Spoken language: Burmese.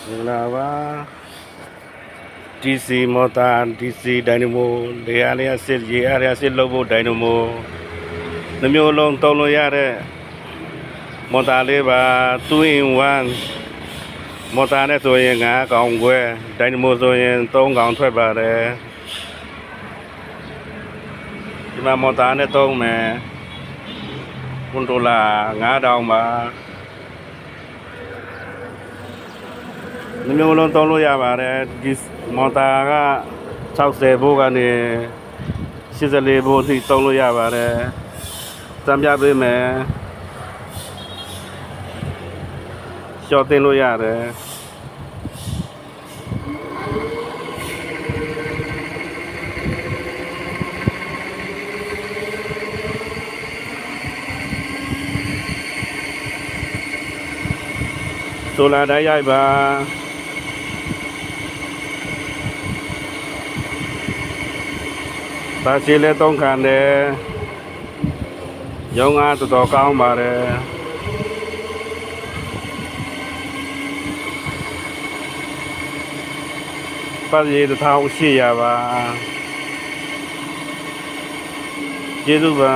Lava DC motor DC dynamo the area sil ye area sil lobo dynamo the mule long tolo yare motor leva 2 in 1 motor နဲ့ဆိုရင်5កောင်ခွဲ dynamo ဆိုရင်3កောင်ထွက်ပါတယ်ဒီမှာ motor နဲ့သုံးမယ် controller 5000ပါမျိုးလုံးသုံးလို့ရပါတယ်ဒီမော်တာက60 volt ကနေ84 volt အထိသုံးလို့ရပါတယ်စမ်းပြပေးမယ်ရှော့တင်လို့ရတယ်ဆိုလာတိုင်းရိုက်ပါတာချီလဲ3ခန်းတယ်ရုံးအားတော်တော်ကောင်းပါတယ်ပတ်ရည်1800ပါကျေးဇူးပါ